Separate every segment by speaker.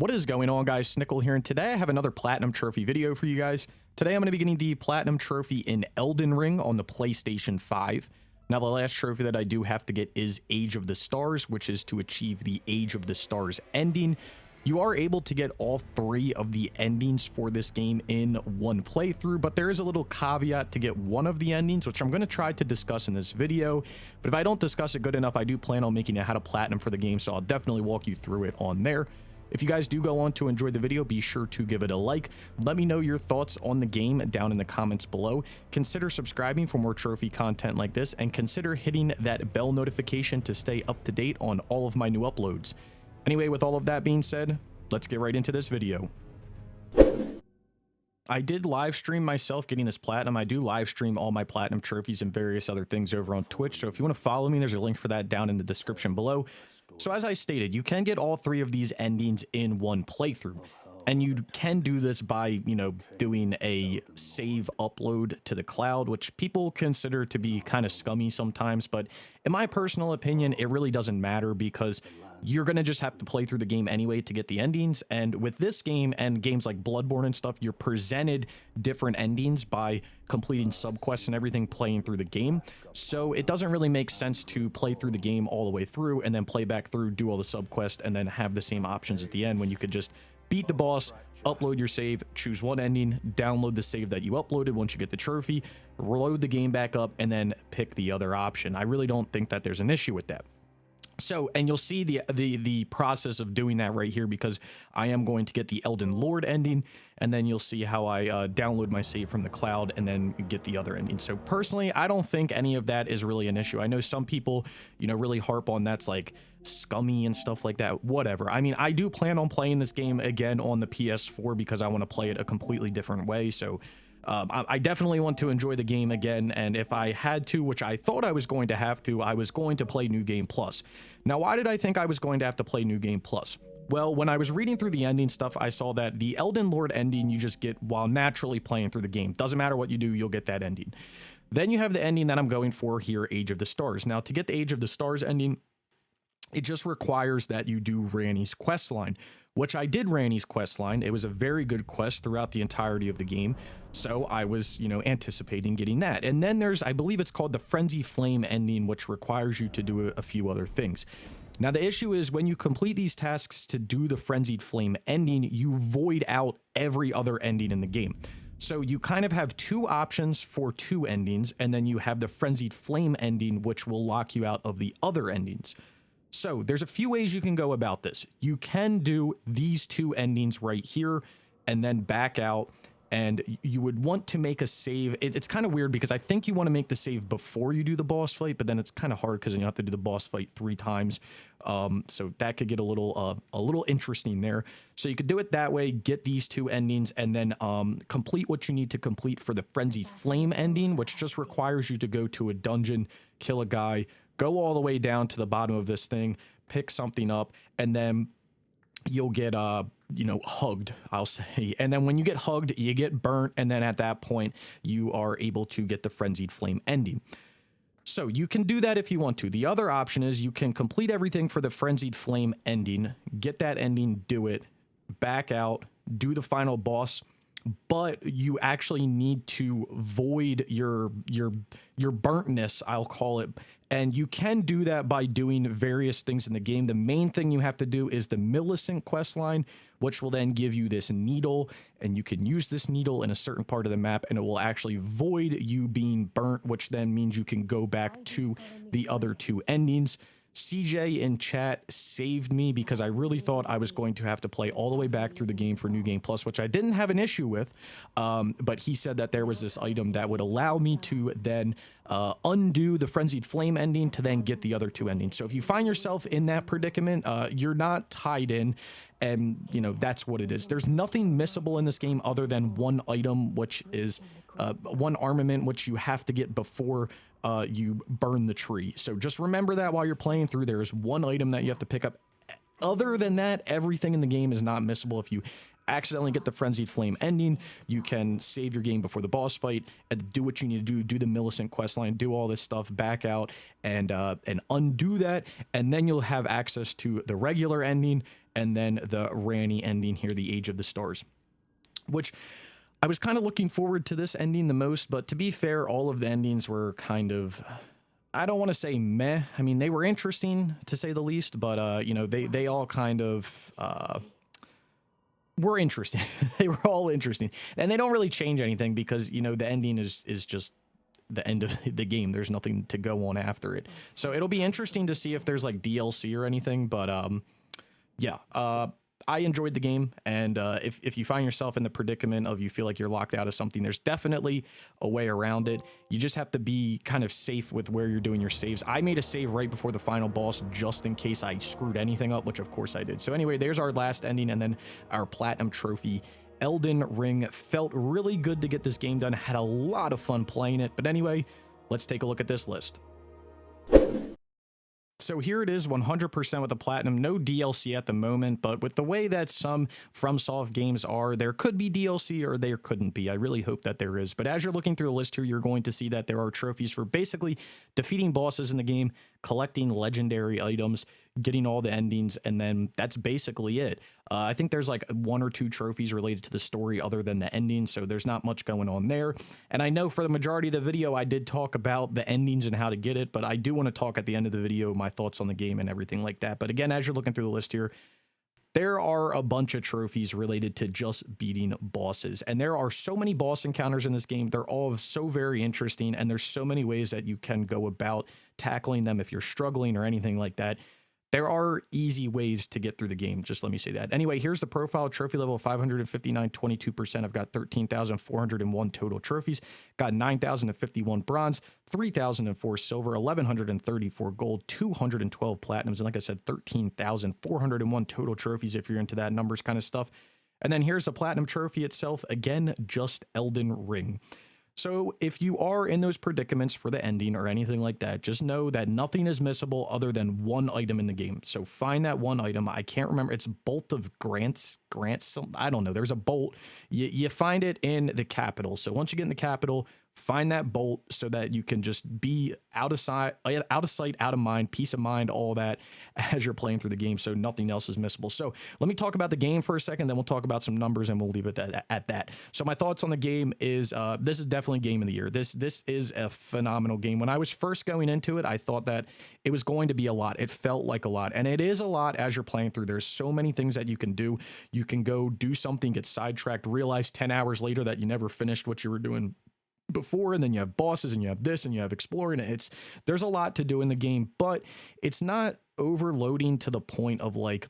Speaker 1: What is going on, guys? Snickel here, and today I have another Platinum Trophy video for you guys. Today I'm going to be getting the Platinum Trophy in Elden Ring on the PlayStation 5. Now, the last trophy that I do have to get is Age of the Stars, which is to achieve the Age of the Stars ending. You are able to get all three of the endings for this game in one playthrough, but there is a little caveat to get one of the endings, which I'm going to try to discuss in this video. But if I don't discuss it good enough, I do plan on making it how to platinum for the game, so I'll definitely walk you through it on there. If you guys do go on to enjoy the video, be sure to give it a like. Let me know your thoughts on the game down in the comments below. Consider subscribing for more trophy content like this, and consider hitting that bell notification to stay up to date on all of my new uploads. Anyway, with all of that being said, let's get right into this video. I did live stream myself getting this platinum. I do live stream all my platinum trophies and various other things over on Twitch. So if you want to follow me, there's a link for that down in the description below. So as I stated, you can get all three of these endings in one playthrough. And you can do this by, doing a save upload to the cloud, which people consider to be kind of scummy sometimes. But in my personal opinion, it really doesn't matter because you're going to just have to play through the game anyway to get the endings. And with this game and games like Bloodborne and stuff, you're presented different endings by completing subquests and everything playing through the game. So it doesn't really make sense to play through the game all the way through and then play back through, do all the subquests, and then have the same options at the end when you could just beat the boss, upload your save, choose one ending, download the save that you uploaded once you get the trophy, reload the game back up, and then pick the other option. I really don't think that there's an issue with that. So, and you'll see the process of doing that right here, because I am going to get the Elden Lord ending, and then you'll see how I download my save from the cloud and then get the other ending. So personally, I don't think any of that is really an issue. I know some people, really harp on that's like scummy and stuff like that. Whatever. I mean, I do plan on playing this game again on the PS4 because I want to play it a completely different way. So I definitely want to enjoy the game again, and if I had to, which I thought I was going to have to, I was going to play New Game Plus. Now, why did I think I was going to have to play New Game Plus? Well, when I was reading through the ending stuff, I saw that the Elden Lord ending you just get while naturally playing through the game. Doesn't matter what you do, you'll get that ending. Then you have the ending that I'm going for here, Age of the Stars. Now, to get the Age of the Stars ending, it just requires that you do Ranni's quest line, which I did Ranni's quest line. It was a very good quest throughout the entirety of the game. So I was, anticipating getting that. And then there's, I believe it's called the Frenzy Flame ending, which requires you to do a few other things. Now, the issue is when you complete these tasks to do the Frenzied Flame ending, you void out every other ending in the game. So you kind of have two options for two endings, and then you have the Frenzied Flame ending, which will lock you out of the other endings. So there's a few ways you can go about this. You can do these two endings right here and then back out, and you would want to make a save. It's kind of weird because I think you want to make the save before you do the boss fight, but then it's kind of hard because then you have to do the boss fight 3 times. So that could get a little interesting there. So you could do it that way, get these two endings, and then complete what you need to complete for the Frenzied Flame ending, which just requires you to go to a dungeon, kill a guy, go all the way down to the bottom of this thing, pick something up, and then you'll get, hugged, I'll say. And then when you get hugged, you get burnt, and then at that point, you are able to get the Frenzied Flame ending. So you can do that if you want to. The other option is you can complete everything for the Frenzied Flame ending, get that ending, do it, back out, do the final boss, but you actually need to void your burntness, I'll call it. And you can do that by doing various things in the game. The main thing you have to do is the Millicent quest line, which will then give you this needle, and you can use this needle in a certain part of the map, and it will actually void you being burnt, which then means you can go back to the other two endings. CJ in chat saved me because I really thought I was going to have to play all the way back through the game for New Game Plus, which I didn't have an issue with, but he said that there was this item that would allow me to then undo the Frenzied Flame ending to then get the other two endings. So if you find yourself in that predicament, you're not tied in, and that's what it is. There's nothing missable in this game other than one item, which is one armament, which you have to get before you burn the tree. So just remember that while you're playing through, there is one item that you have to pick up. Other than that, everything in the game is not missable. If you accidentally get the Frenzied Flame ending, you can save your game before the boss fight and do what you need to do the Millicent questline, do all this stuff, back out and undo that, and then you'll have access to the regular ending and then the Ranny ending here, the Age of the Stars, which I was kind of looking forward to this ending the most, but to be fair, all of the endings were kind of, I don't want to say meh. I mean, they were interesting to say the least, but you know, they all kind of were interesting. They were all interesting, and they don't really change anything because, you know, the ending is just the end of the game. There's nothing to go on after it. So it'll be interesting to see if there's like DLC or anything, but yeah, I enjoyed the game, and if you find yourself in the predicament of you feel like you're locked out of something, there's definitely a way around it. You just have to be kind of safe with where you're doing your saves. I made a save right before the final boss just in case I screwed anything up, which of course I did. So anyway, there's our last ending, and then our platinum trophy. Elden Ring. Felt really good to get this game done. Had a lot of fun playing it. But anyway, let's take a look at this list. So here it is, 100% with the platinum. No DLC at the moment, but with the way that some FromSoft games are, there could be DLC or there couldn't be. I really hope that there is. But as you're looking through the list here, you're going to see that there are trophies for basically defeating bosses in the game, collecting legendary items, getting all the endings, and then that's basically it. I think there's like 1 or 2 trophies related to the story other than the ending, so there's not much going on there. And I know for the majority of the video, I did talk about the endings and how to get it, but I do want to talk at the end of the video my thoughts on the game and everything like that. But again, as you're looking through the list here, there are a bunch of trophies related to just beating bosses. And there are so many boss encounters in this game. They're all so very interesting, and there's so many ways that you can go about tackling them if you're struggling or anything like that. There are easy ways to get through the game. Just let me say that. Anyway, here's the profile. Trophy level 559, 22%. I've got 13,401 total trophies. Got 9,051 bronze, 3,004 silver, 1,134 gold, 212 platinums, and like I said, 13,401 total trophies if you're into that numbers kind of stuff. And then here's the platinum trophy itself. Again, just Elden Ring. So if you are in those predicaments for the ending or anything like that, just know that nothing is missable other than one item in the game. So find that one item. I can't remember. It's Bolt of Grants. I don't know. There's a bolt. You find it in the capital. So once you get in the capital, find that bolt so that you can just be out of sight, out of mind, peace of mind, all that as you're playing through the game. So nothing else is missable. So let me talk about the game for a second, then we'll talk about some numbers and we'll leave it at that. So my thoughts on the game is this is definitely game of the year. This is a phenomenal game. When I was first going into it, I thought that it was going to be a lot. It felt like a lot, and it is a lot as you're playing through. There's so many things that you can do. You can go do something, get sidetracked, realize 10 hours later that you never finished what you were doing before, and then you have bosses and you have this and you have exploring. There's a lot to do in the game, but it's not overloading to the point of like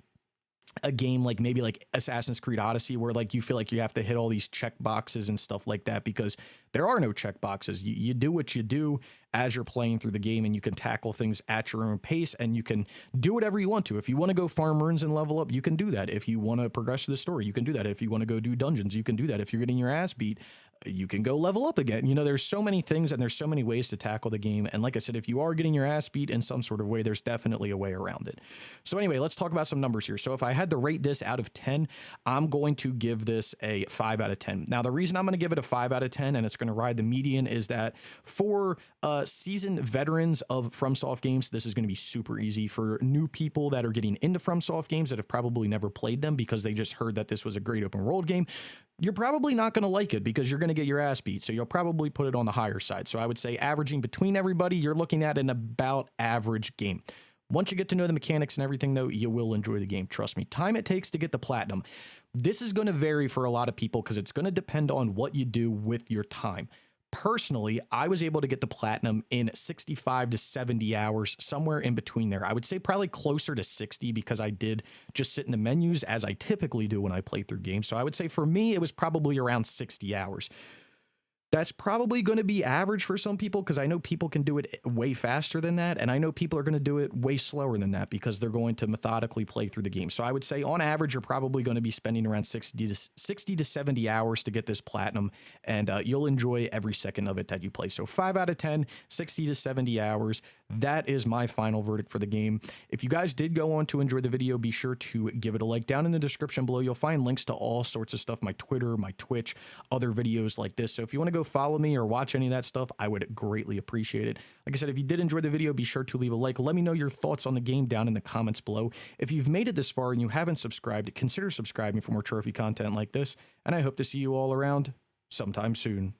Speaker 1: a game like maybe like Assassin's Creed Odyssey, where like you feel like you have to hit all these check boxes and stuff like that, because there are no check boxes. You do what you do as you're playing through the game, and you can tackle things at your own pace, and you can do whatever you want to. If you want to go farm runes and level up, you can do that. If you want to progress the story, you can do that. If you want to go do dungeons, you can do that. If you're getting your ass beat, you can go level up again. You know, there's so many things and there's so many ways to tackle the game. And like I said, if you are getting your ass beat in some sort of way, there's definitely a way around it. So anyway, let's talk about some numbers here. So if I had to rate this out of 10, I'm going to give this a 5 out of 10. Now, the reason I'm going to give it a 5 out of 10, and it's going to ride the median, is that for seasoned veterans of FromSoft games, this is going to be super easy. For new people that are getting into FromSoft games that have probably never played them because they just heard that this was a great open world game, you're probably not going to like it because you're going to get your ass beat. So you'll probably put it on the higher side. So I would say averaging between everybody, you're looking at an about average game. Once you get to know the mechanics and everything, though, you will enjoy the game. Trust me. Time it takes to get the platinum. This is going to vary for a lot of people because it's going to depend on what you do with your time. Personally, I was able to get the platinum in 65 to 70 hours, somewhere in between there. I would say probably closer to 60 because I did just sit in the menus as I typically do when I play through games. So I would say for me, it was probably around 60 hours. That's probably going to be average for some people because I know people can do it way faster than that. And I know people are going to do it way slower than that because they're going to methodically play through the game. So I would say on average, you're probably going to be spending around 60 to 70 hours to get this platinum. And you'll enjoy every second of it that you play. So 5 out of 10, 60 to 70 hours. That is my final verdict for the game. If you guys did go on to enjoy the video, be sure to give it a like. Down in the description below, you'll find links to all sorts of stuff, my Twitter, my Twitch, other videos like this. So if you want to go follow me or watch any of that stuff, I would greatly appreciate it. Like I said, if you did enjoy the video, be sure to leave a like. Let me know your thoughts on the game down in the comments below. If you've made it this far and you haven't subscribed, consider subscribing for more trophy content like this. And I hope to see you all around sometime soon.